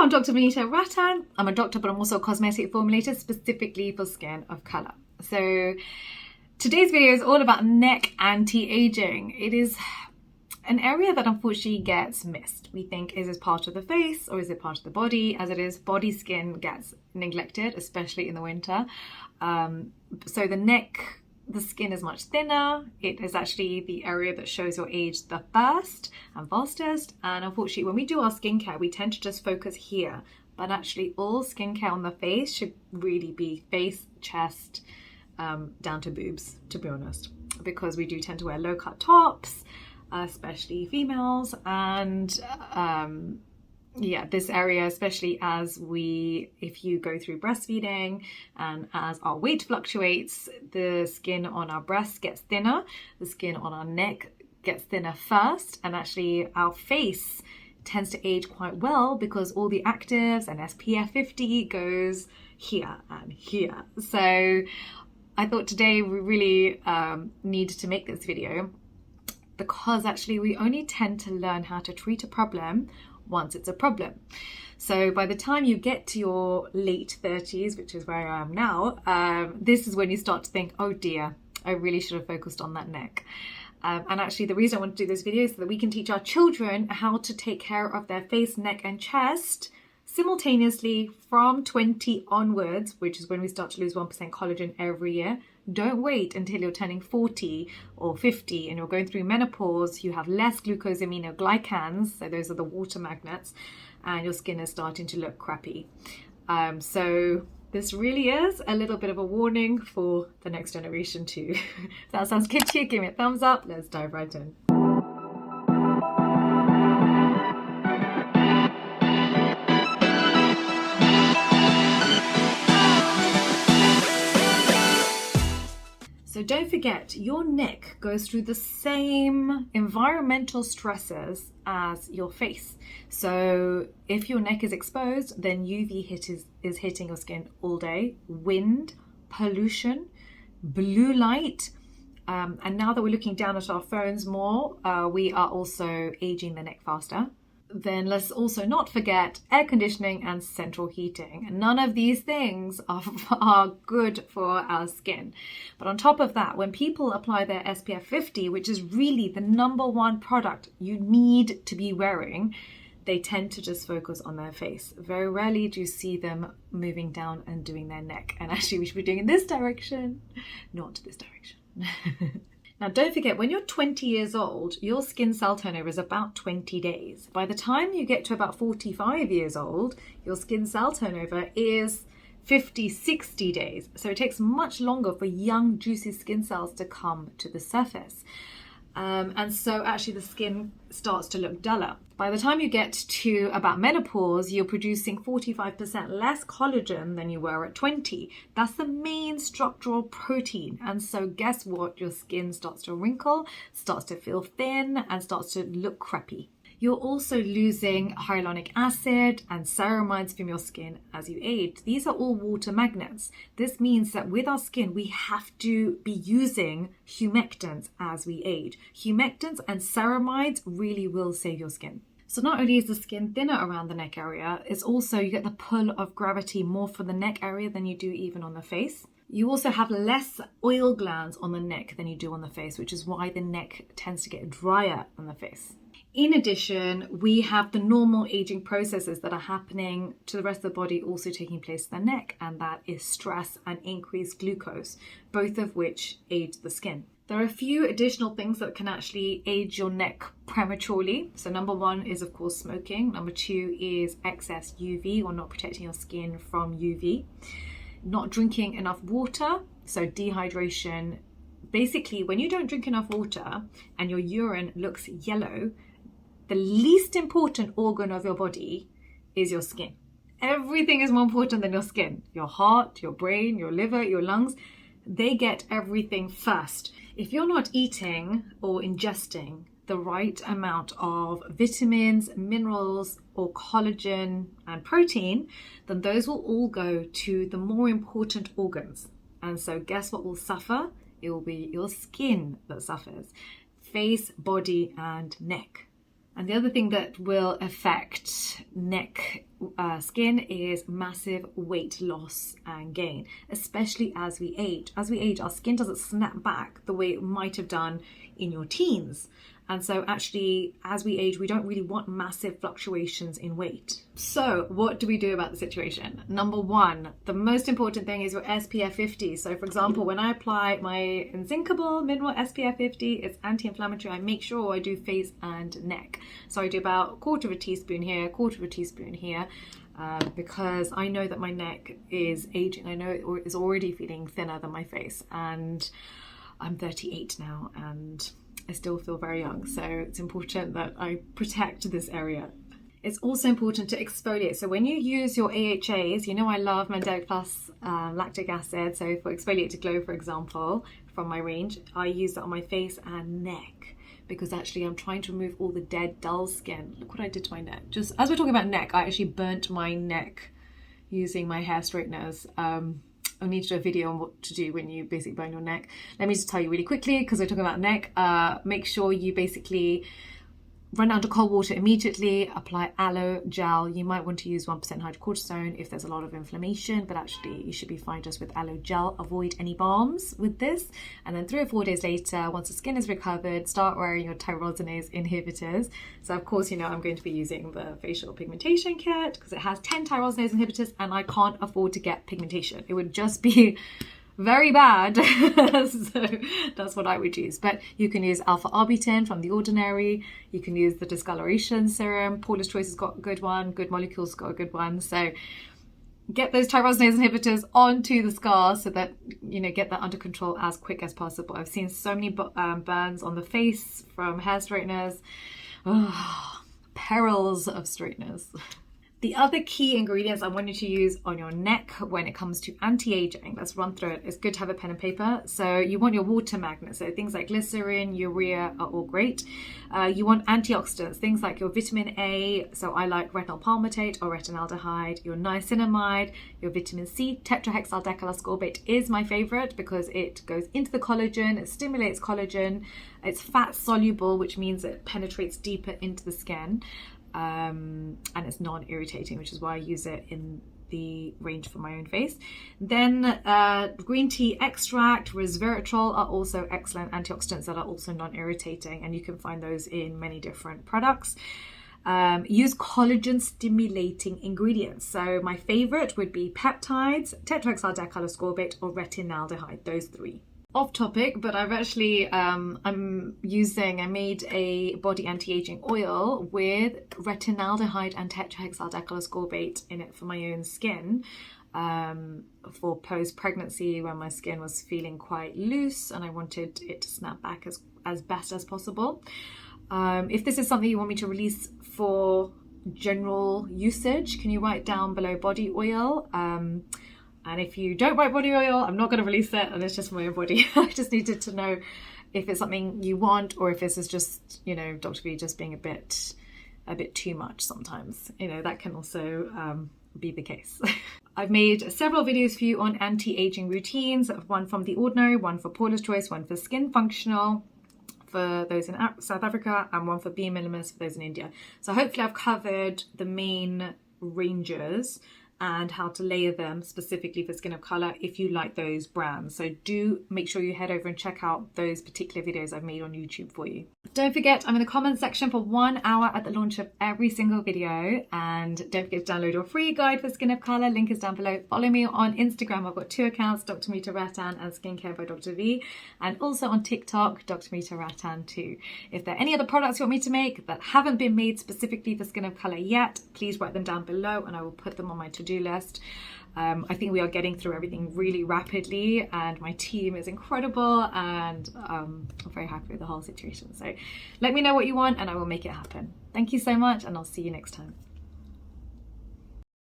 Hello, I'm Dr. Vanita Rattan. I'm a doctor, but I'm also a cosmetic formulator specifically for skin of color. So today's video is all about neck anti-aging. It is an area that unfortunately gets missed. We think, is it part of the face or is it part of the body? As it is, body skin gets neglected, especially in the winter. So the skin is much thinner. It is actually the area that shows your age the first and fastest. And unfortunately, when we do our skincare, we tend to just focus here. But actually, all skincare on the face should really be face, chest, down to boobs, to be honest. Because we do tend to wear low-cut tops, especially females. And this area, especially if you go through breastfeeding and as our weight fluctuates, the skin on our breasts gets thinner, the skin on our neck gets thinner first, and actually our face tends to age quite well because all the actives and SPF50 goes here and here. So I thought today we really needed to make this video because actually we only tend to learn how to treat a problem once it's a problem. So by the time you get to your late 30s, which is where I am now, this is when you start to think, oh dear, I really should have focused on that neck. And actually the reason I want to do this video is so that we can teach our children how to take care of their face, neck and chest simultaneously from 20 onwards, which is when we start to lose 1% collagen every year. Don't wait until you're turning 40 or 50 and you're going through menopause. You have less glucosaminoglycans, so those are the water magnets, and your skin is starting to look crappy. So this really is a little bit of a warning for the next generation too. If that sounds good to you, give me a thumbs up. Let's dive right in. So don't forget, your neck goes through the same environmental stresses as your face. So if your neck is exposed, then UV hit is hitting your skin all day. Wind, pollution, blue light. And now that we're looking down at our phones more, we are also aging the neck faster. Then let's also not forget air conditioning and central heating. None of these things are good for our skin. But on top of that, when people apply their SPF 50, which is really the number one product you need to be wearing, they tend to just focus on their face. Very rarely do you see them moving down and doing their neck. And actually we should be doing in this direction, not this direction. Now, don't forget, when you're 20 years old, your skin cell turnover is about 20 days. By the time you get to about 45 years old, your skin cell turnover is 50, 60 days. So it takes much longer for young, juicy skin cells to come to the surface. And so actually the skin starts to look duller. By the time you get to about menopause, you're producing 45% less collagen than you were at 20. That's the main structural protein. And so guess what? Your skin starts to wrinkle, starts to feel thin, and starts to look crappy. You're also losing hyaluronic acid and ceramides from your skin as you age. These are all water magnets. This means that with our skin, we have to be using humectants as we age. Humectants and ceramides really will save your skin. So not only is the skin thinner around the neck area, it's also you get the pull of gravity more for the neck area than you do even on the face. You also have less oil glands on the neck than you do on the face, which is why the neck tends to get drier on the face. In addition, we have the normal aging processes that are happening to the rest of the body also taking place in the neck, and that is stress and increased glucose, both of which age the skin. There are a few additional things that can actually age your neck prematurely. So number one is, of course, smoking. Number two is excess UV or not protecting your skin from UV. Not drinking enough water, so dehydration. Basically, when you don't drink enough water and your urine looks yellow, the least important organ of your body is your skin. Everything is more important than your skin. Your heart, your brain, your liver, your lungs, they get everything first. If you're not eating or ingesting the right amount of vitamins, minerals, or collagen and protein, then those will all go to the more important organs. And so guess what will suffer? It will be your skin that suffers. Face, body, and neck. And the other thing that will affect neck skin is massive weight loss and gain, especially as we age. As we age, our skin doesn't snap back the way it might have done in your teens. And so actually, as we age, we don't really want massive fluctuations in weight. So what do we do about the situation? Number one, the most important thing is your SPF 50. So for example, when I apply my Inzincable Mineral SPF 50, it's anti-inflammatory. I make sure I do face and neck. So I do about 1/4 teaspoon here, 1/4 teaspoon here, because I know that my neck is aging. I know it is already feeling thinner than my face, and I'm 38 now, and I still feel very young, so it's important that I protect this area. It's also important to exfoliate. So when you use your AHAs, you know I love Mandelic Plus lactic acid. So for Exfoliate to Glow, for example, from my range, I use that on my face and neck, because actually I'm trying to remove all the dead, dull skin. Look what I did to my neck. Just as we're talking about neck, I actually burnt my neck using my hair straighteners. I need to do a video on what to do when you basically burn your neck. Let me just tell you really quickly, because we're talking about neck. Make sure you basically run under cold water immediately, apply aloe gel. You might want to use 1% hydrocortisone if there's a lot of inflammation, but actually you should be fine just with aloe gel. Avoid any balms with this. And then 3 or 4 days later, once the skin is recovered, start wearing your tyrosinase inhibitors. So of course, you know, I'm going to be using the facial pigmentation kit because it has 10 tyrosinase inhibitors, and I can't afford to get pigmentation. It would just be very bad. So that's what I would use. But you can use alpha-arbutin from The Ordinary. You can use the discoloration serum. Paula's Choice has got a good one. Good Molecules got a good one. So get those tyrosinase inhibitors onto the scar so that, you know, get that under control as quick as possible. I've seen so many burns on the face from hair straighteners. Oh, perils of straighteners. The other key ingredients I want you to use on your neck when it comes to anti-aging, let's run through it. It's good to have a pen and paper. So you want your water magnets. So things like glycerin, urea are all great. You want antioxidants, things like your vitamin A. So I like retinol palmitate or retinaldehyde, your niacinamide, your vitamin C. Tetrahexyldecanoascorbate is my favorite because it goes into the collagen, it stimulates collagen. It's fat soluble, which means it penetrates deeper into the skin. And it's non-irritating, which is why I use it in the range for my own face. Then green tea extract, resveratrol are also excellent antioxidants that are also non-irritating, and you can find those in many different products. Use collagen stimulating ingredients. So my favorite would be peptides, tetrahexyldecanoascorbate or retinaldehyde, those 3. Off topic, but I've actually, I made a body anti-aging oil with retinaldehyde and tetrahexyldecanoascorbate in it for my own skin, for post-pregnancy when my skin was feeling quite loose and I wanted it to snap back as best as possible. If this is something you want me to release for general usage, can you write down below body oil? And if you don't write body oil, I'm not going to release it, and it's just for my own body. I just needed to know if it's something you want, or if this is just, you know, Dr. V just being a bit too much sometimes. You know, that can also be the case. I've made several videos for you on anti-aging routines, one from The Ordinary, one for Paula's Choice, one for Skin Functional for those in South Africa, and one for Be Minimalist for those in India. So hopefully I've covered the main ranges and how to layer them specifically for skin of color if you like those brands. So do make sure you head over and check out those particular videos I've made on YouTube for you. Don't forget, I'm in the comments section for 1 hour at the launch of every single video, and don't forget to download your free guide for skin of color. Link is down below. Follow me on Instagram. I've got 2 accounts, Dr. Vanita Rattan and Skincare by Dr. V, and also on TikTok, Dr. Vanita Rattan too. If there are any other products you want me to make that haven't been made specifically for skin of color yet, please write them down below and I will put them on my to-do list. I think we are getting through everything really rapidly, and my team is incredible, and I'm very happy with the whole situation. So let me know what you want and I will make it happen. Thank you so much, and I'll see you next time.